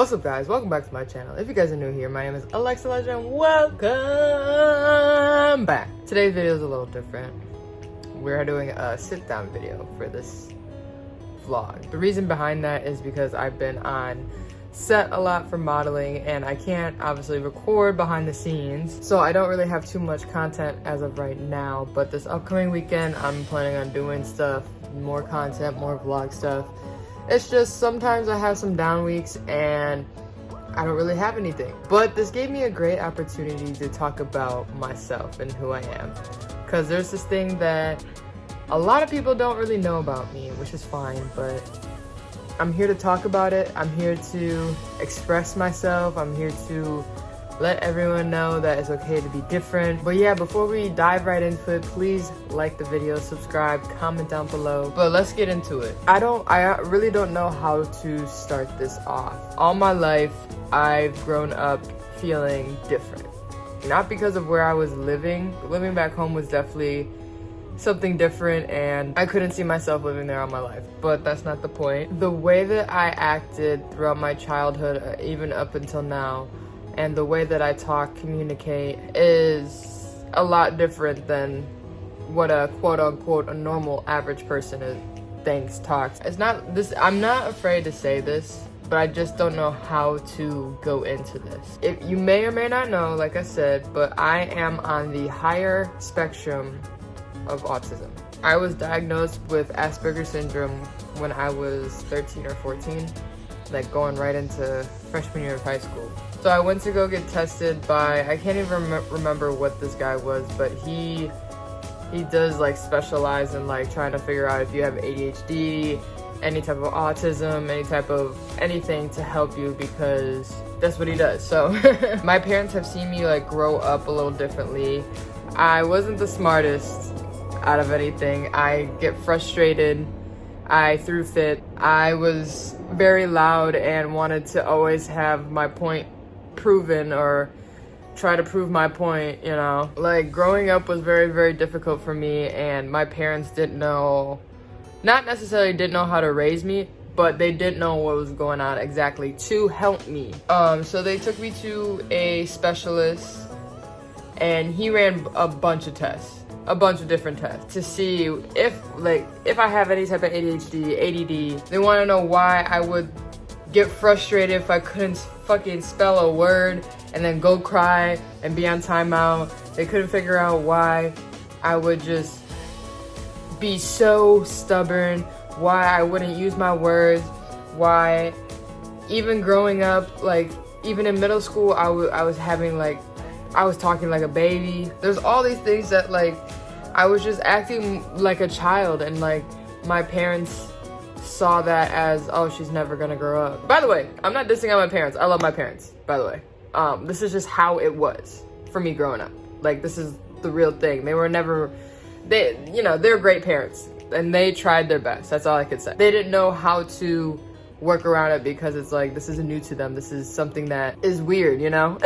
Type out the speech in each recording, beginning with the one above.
What's up, guys? Welcome back to my channel. If you guys are new here, my name is Alexa Legend. Welcome back. Today's video is a little different. We're doing a sit-down video for this vlog. The reason behind that is because I've been on set a lot for modeling and I can't obviously record behind the scenes, so I don't really have too much content as of right now. But this upcoming weekend I'm planning on doing stuff, more content, more vlog stuff. It's just sometimes I have some down weeks and I don't really have anything. But this gave me a great opportunity to talk about myself and who I am, because there's this thing that a lot of people don't really know about me, which is fine, but I'm here to talk about it. I'm here to express myself. I'm here to let everyone know that it's okay to be different. But yeah, before we dive right into it, please like the video, subscribe, comment down below. But let's get into it. I really don't know how to start this off. All my life, I've grown up feeling different. Not because of where I was living. Living back home was definitely something different and I couldn't see myself living there all my life, but that's not the point. The way that I acted throughout my childhood, even up until now, and the way that I talk, communicate, is a lot different than what a quote-unquote a normal average person thinks, talks. It's not this. I'm not afraid to say this, but I just don't know how to go into this. If you may or may not know, like I said, but I am on the higher spectrum of autism. I was diagnosed with Asperger syndrome when I was 13 or 14, like going right into freshman year of high school. So I went to go get tested by, I can't even remember what this guy was, but he does like specialize in like trying to figure out if you have ADHD, any type of autism, any type of anything to help you, because that's what he does. So my parents have seen me like grow up a little differently. I wasn't the smartest out of anything. I get frustrated. I threw fit. I was very loud and wanted to always have my point proven or try to prove my point, you know. Like growing up was very, very difficult for me, and my parents didn't know, not necessarily didn't know how to raise me, but they didn't know what was going on exactly to help me. So they took me to a specialist and he ran a bunch of tests. A bunch of different tests to see if I have any type of ADHD, ADD. They want to know why I would get frustrated if I couldn't fucking spell a word and then go cry and be on timeout. They couldn't figure out why I would just be so stubborn, why I wouldn't use my words, why even growing up, like even in middle school, I was talking like a baby. There's all these things that like I was just acting like a child, and like my parents saw that as, oh, she's never gonna grow up. By the way, I'm not dissing on my parents. I love my parents, by the way. This is just how it was for me growing up. Like, this is the real thing. They were never, they're great parents and they tried their best. That's all I could say. They didn't know how to work around it because it's like, this is new to them. This is something that is weird, you know?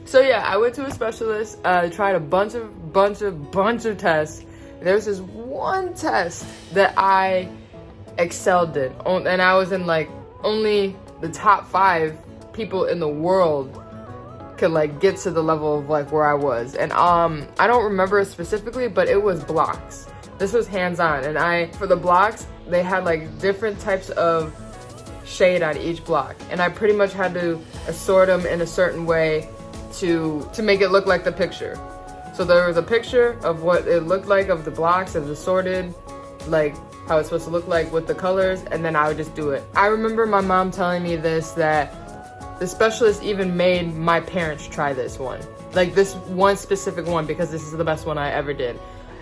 So yeah, I went to a specialist, tried a bunch of tests. There's this one test that I excelled in, and I was in like only the top 5 people in the world could like get to the level of like where I was. And I don't remember it specifically, but it was blocks. This was hands-on, and for the blocks, they had like different types of shade on each block, and I pretty much had to assort them in a certain way to make it look like the picture. So there was a picture of what it looked like of the blocks, it was assorted like how it's supposed to look like with the colors, and then I would just do it. I remember my mom telling me this, that the specialist even made my parents try this one, like this one specific one, because this is the best one I ever did.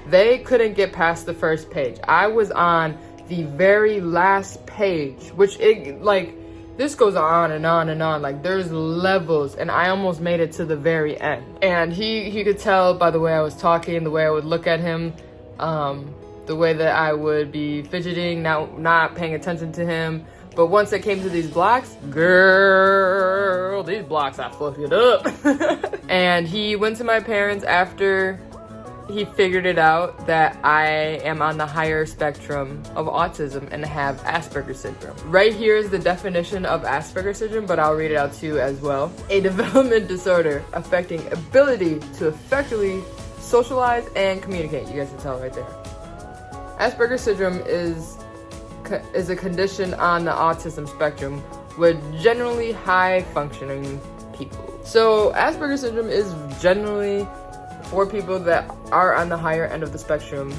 They couldn't get past the first page. I was on the very last page, which this goes on and on and on. Like there's levels, and I almost made it to the very end. And he could tell by the way I was talking, the way I would look at him, the way that I would be fidgeting, not paying attention to him. But once it came to these blocks, girl, these blocks I fucked it up. And he went to my parents after he figured it out that I am on the higher spectrum of autism and have Asperger syndrome. Right here is the definition of Asperger syndrome, but I'll read it out to you as well. A development disorder affecting ability to effectively socialize and communicate. You guys can tell right there. Asperger syndrome is a condition on the autism spectrum with generally high functioning people. So Asperger syndrome is generally for people that are on the higher end of the spectrum,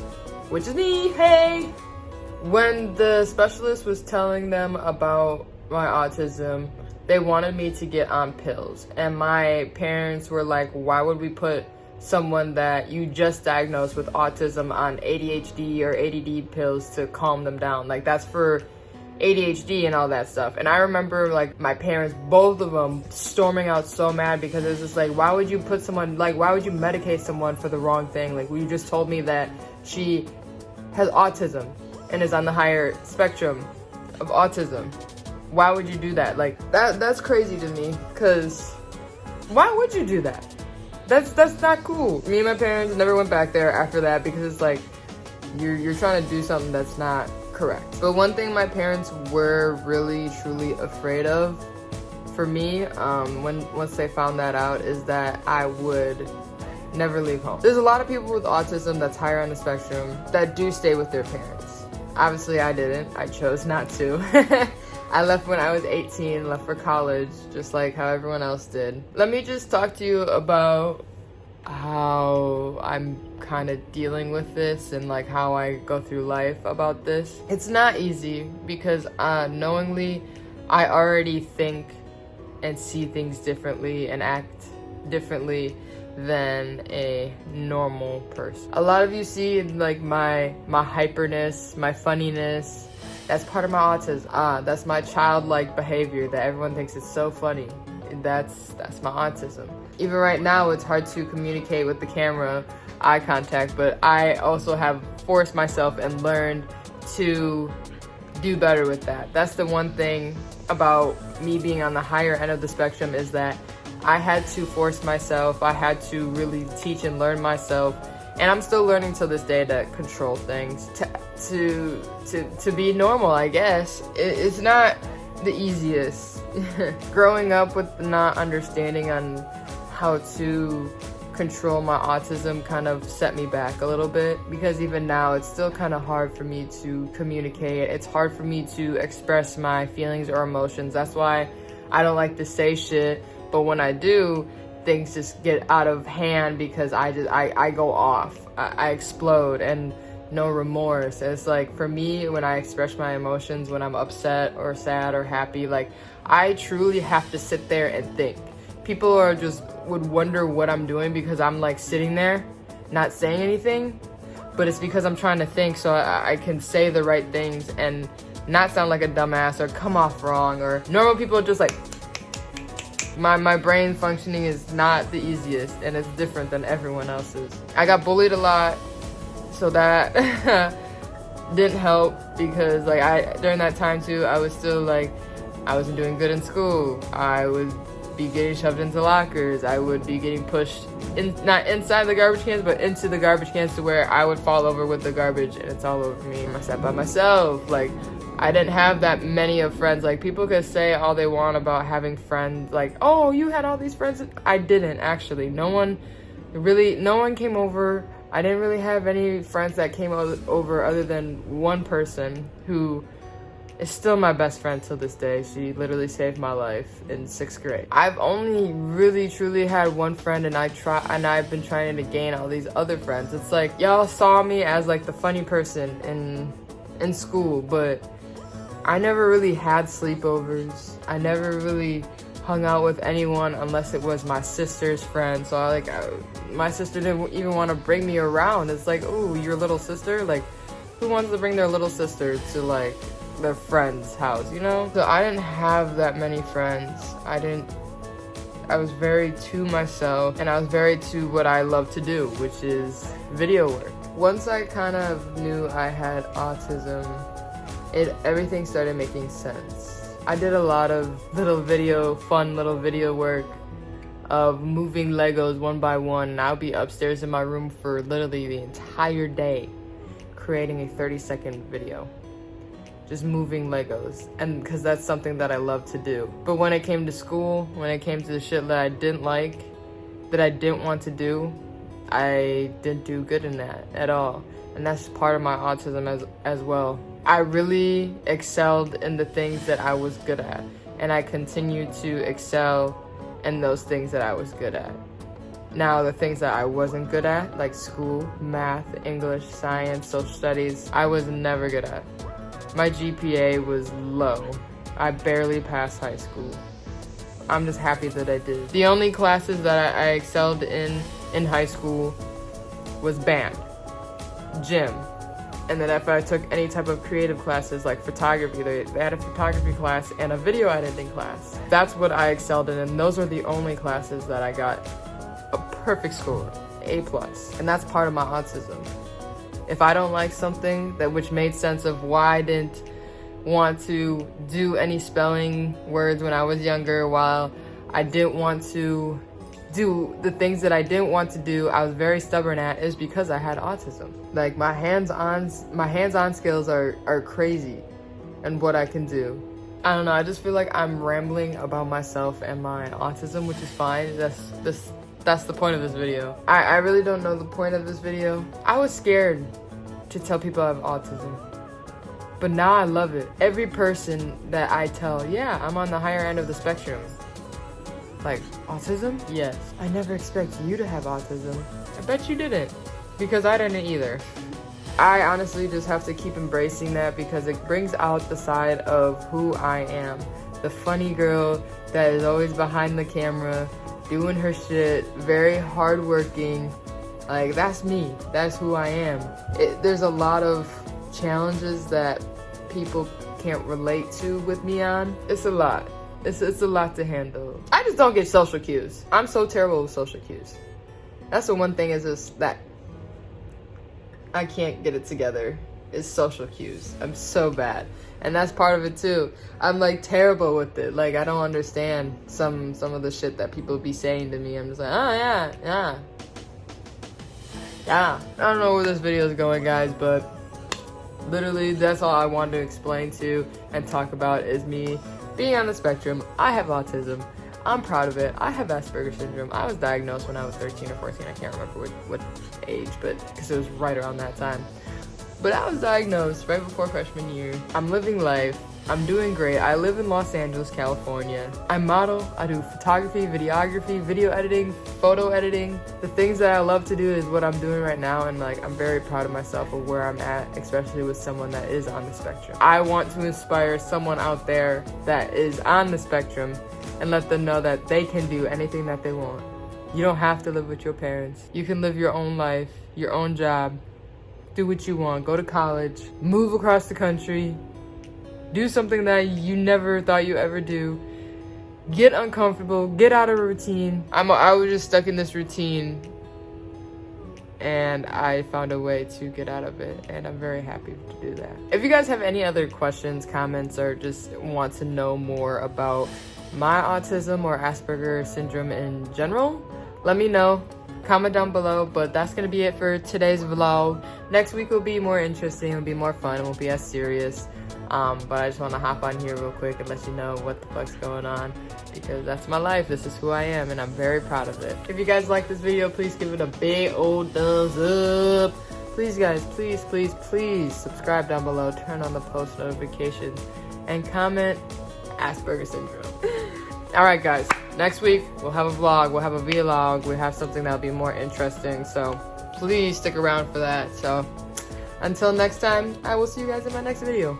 which is me. Hey! When the specialist was telling them about my autism, they wanted me to get on pills. And my parents were like, why would we put someone that you just diagnosed with autism on ADHD or ADD pills to calm them down? Like, that's for ADHD and all that stuff. And I remember like my parents, both of them, storming out so mad because it was just like, why would you put someone, like, why would you medicate someone for the wrong thing? Like, you just told me that she has autism and is on the higher spectrum of autism. Why would you do that? Like, that's crazy to me, because why would you do that? That's not cool. Me and my parents never went back there after that, because it's like you're trying to do something that's not correct. But one thing my parents were really truly afraid of for me, once they found that out, is that I would never leave home. There's a lot of people with autism that's higher on the spectrum that do stay with their parents. Obviously I didn't. I chose not to. I left when I was 18, left for college, just like how everyone else did. Let me just talk to you about how I'm kind of dealing with this and like how I go through life about this. It's not easy because knowingly I already think and see things differently and act differently than a normal person. A lot of you see like my hyperness, my funniness. That's part of my autism. That's my childlike behavior that everyone thinks is so funny. That's my autism. Even right now, it's hard to communicate with the camera, eye contact, but I also have forced myself and learned to do better with that. That's the one thing about me being on the higher end of the spectrum, is that I had to force myself. I had to really teach and learn myself, and I'm still learning to this day to control things, to be normal, I guess. It's not the easiest. Growing up with not understanding on how to control my autism kind of set me back a little bit, because even now it's still kind of hard for me to communicate. It's hard for me to express my feelings or emotions. That's why I don't like to say shit, but when I do, things just get out of hand because I go off. I explode, and no remorse. It's like, for me, when I express my emotions, when I'm upset or sad or happy, like, I truly have to sit there and think. People would wonder what I'm doing because I'm like sitting there not saying anything, but it's because I'm trying to think so I can say the right things and not sound like a dumbass or come off wrong. Or normal people are just like, my brain functioning is not the easiest, and it's different than everyone else's. I got bullied a lot, so that didn't help, because like during that time too, I was still like, I wasn't doing good in school. I would be getting shoved into lockers. I would be getting pushed not inside the garbage cans, but into the garbage cans, to where I would fall over with the garbage and it's all over me. I sat by myself. Like, I didn't have that many of friends. Like, people could say all they want about having friends, like, oh, you had all these friends. I didn't, actually. No one came over. I didn't really have any friends that came over other than one person who is still my best friend till this day. She literally saved my life in 6th grade. I've only really truly had one friend, and I've been trying to gain all these other friends. It's like, y'all saw me as like the funny person in school, but I never really had sleepovers. I never really hung out with anyone unless it was my sister's friend. So my sister didn't even want to bring me around. It's like, oh, your little sister? Like, who wants to bring their little sister to like their friend's house, you know? So I didn't have that many friends. I was very to myself, and I was very to what I love to do, which is video work. Once I kind of knew I had autism, everything started making sense. I did a lot of fun little video work of moving Legos one by one, and I'll be upstairs in my room for literally the entire day creating a 30-second video. Just moving Legos, and because that's something that I love to do. But when it came to school, when it came to the shit that I didn't like, that I didn't want to do, I didn't do good in that at all. And that's part of my autism as well. I really excelled in the things that I was good at, and I continued to excel in those things that I was good at. Now, the things that I wasn't good at, like school, math, English, science, social studies, I was never good at. My GPA was low. I barely passed high school. I'm just happy that I did. The only classes that I excelled in high school was band, gym, and then if I took any type of creative classes like photography, they had a photography class and a video editing class. That's what I excelled in, and those are the only classes that I got a perfect score, A+. And that's part of my autism. If I don't like something, which made sense of why I didn't want to do any spelling words when I was younger, while I didn't want to do the things that I didn't want to do, I was very stubborn at, is because I had autism. Like my hands-on skills are crazy and what I can do. I don't know, I just feel like I'm rambling about myself and my autism, which is fine. That's the point of this video. I really don't know the point of this video. I was scared to tell people I have autism, but now I love it. Every person that I tell, yeah, I'm on the higher end of the spectrum. Like, autism? Yes. I never expect you to have autism. I bet you didn't, because I didn't either. I honestly just have to keep embracing that, because it brings out the side of who I am. The funny girl that is always behind the camera, doing her shit, very hardworking. Like, that's me. That's who I am. There's a lot of challenges that people can't relate to with me on. It's a lot. It's a lot to handle. I just don't get social cues. I'm so terrible with social cues. That's the one thing, is just that I can't get it together, is social cues. I'm so bad. And that's part of it too. I'm like terrible with it. Like, I don't understand some of the shit that people be saying to me. I'm just like, oh yeah. I don't know where this video is going, guys, but literally that's all I wanted to explain to and talk about, is me being on the spectrum. I have autism. I'm proud of it. I have Asperger syndrome. I was diagnosed when I was 13 or 14. I can't remember what age, but because it was right around that time. But I was diagnosed right before freshman year. I'm living life. I'm doing great. I live in Los Angeles, California. I model. I do photography, videography, video editing, photo editing. The things that I love to do is what I'm doing right now, and like, I'm very proud of myself of where I'm at, especially with someone that is on the spectrum. I want to inspire someone out there that is on the spectrum and let them know that they can do anything that they want. You don't have to live with your parents. You can live your own life, your own job, do what you want, go to college, move across the country, do something that you never thought you ever do, get uncomfortable, get out of a routine. I was just stuck in this routine, and I found a way to get out of it, and I'm very happy to do that. If you guys have any other questions, comments, or just want to know more about my autism or Asperger syndrome in general, let me know. Comment down below. But that's gonna be it for today's vlog. Next week will be more interesting, it'll be more fun, it won't be as serious. But I just want to hop on here real quick and let you know what the fuck's going on, because that's my life, this is who I am, and I'm very proud of it. If you guys like this video, please give it a big old thumbs up. Please guys, please subscribe down below, turn on the post notifications, and comment Asperger syndrome. Alright guys, next week we'll have a vlog, we'll have a vlog, we'll have something that'll be more interesting, so please stick around for that. So until next time, I will see you guys in my next video.